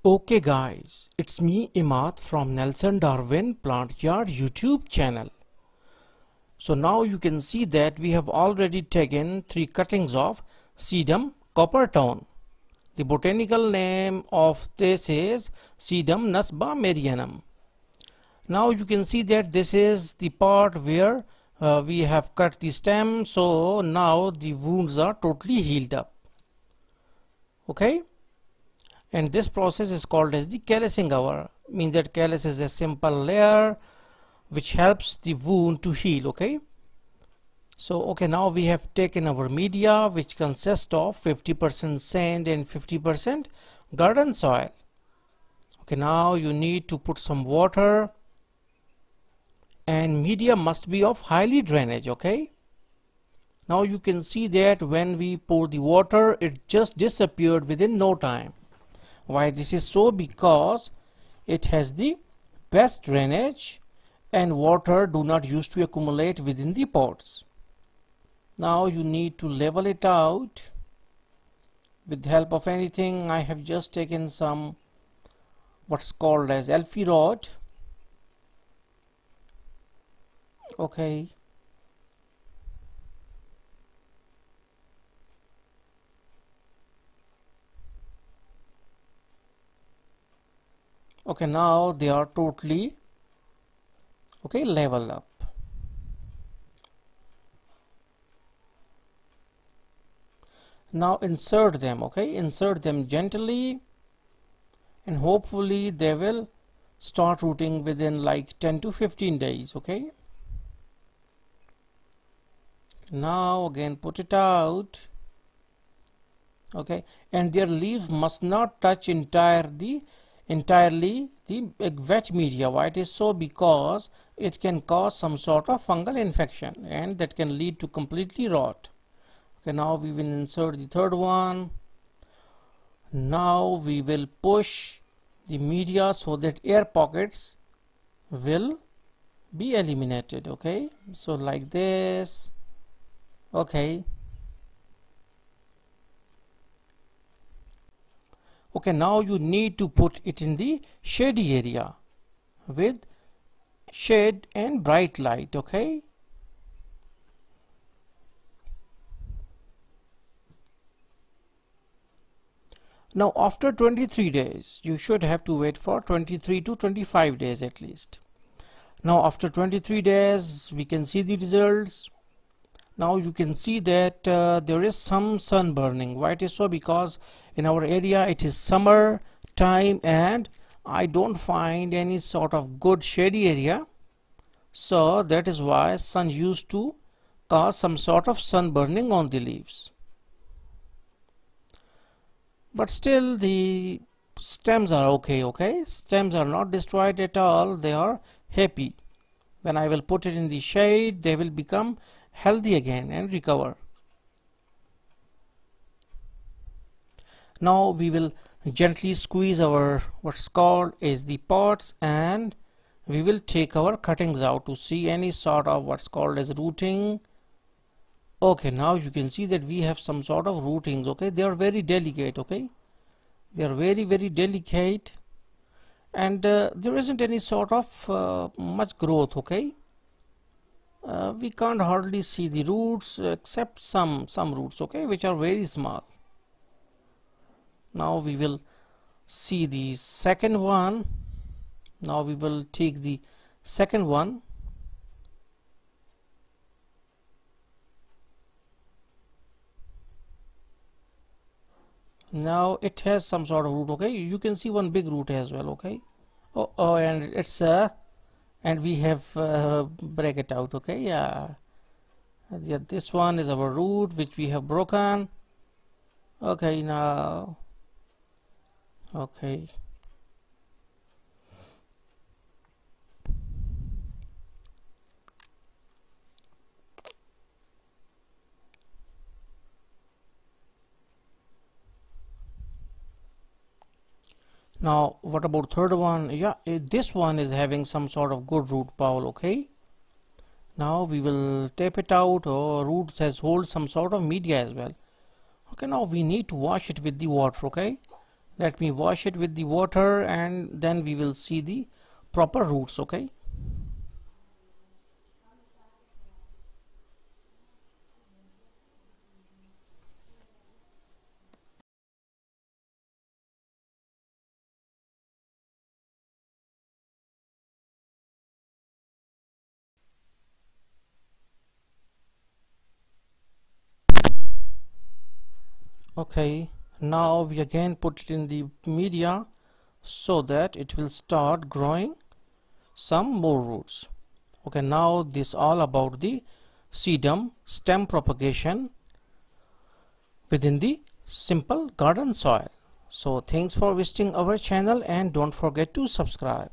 Okay guys, it's me Imad from Nelson Darwin Plant Yard YouTube channel. So now you can see that we have already taken 3 cuttings of sedum copper tone. The botanical name of this is sedum nasba marianum. Now you can see that this is the part where we have cut the stem, so now the wounds are totally healed up. Okay? And this process is called as the callousing hour. Means that callus is a simple layer which helps the wound to heal. Okay, so now we have taken our media, which consists of 50% sand and 50% garden soil. Okay, now you need to put some water, and media must be of highly drainage. Okay, now you can see that when we pour the water, it just disappeared within no time. Why this is so? Because it has the best drainage and water do not used to accumulate within the pots. Now you need to level it out with the help of anything. I have just taken some what's called as adolphi rod. Okay, now they are totally level up. Now insert them. Insert them gently, and hopefully they will start rooting within like 10 to 15 days. Okay, now again put it out. Okay, and their leaves must not touch entirely the wet media. Why it is so? Because it can cause some sort of fungal infection, and that can lead to completely rot. Okay, now we will insert the third one. Now we will push the media so that air pockets will be eliminated. Okay, so like this. Okay, now you need to put it in the shady area with shade and bright light. Okay, now after 23 days, you should have to wait for 23 to 25 days at least. Now after 23 days, we can see the results. Now you can see that there is some sun burning. Why it is so? Because in our area it is summer time and I don't find any sort of good shady area, so that is why sun used to cause some sort of sun burning on the leaves. But still the stems are okay. Stems are not destroyed at all. They are happy. When I will put it in the shade, they will become healthy again and recover. Now we will gently squeeze our what's called as the pots, and we will take our cuttings out to see any sort of what's called as rooting. Okay, now you can see that we have some sort of rootings. Okay, they are very delicate. Okay, they are very delicate, and there isn't any sort of much growth. Okay, we can't hardly see the roots except some roots, okay, which are very small. Now we will see the second one. Now we will take the second one. Now it has some sort of root. Okay, you can see one big root as well. Okay, and it's and we have break it out. Okay, yeah, this one is our root which we have broken. Okay, now okay, now what about third one? Yeah, this one is having some sort of good root ball. Okay, now we will tape it out. Roots has hold some sort of media as well. Okay, now we need to wash it with the water. Okay, Let me wash it with the water and then we will see the proper roots. Okay. Okay, now we again put it in the media so that it will start growing some more roots. Okay, now this all about the sedum stem propagation within the simple garden soil. So thanks for visiting our channel and don't forget to subscribe.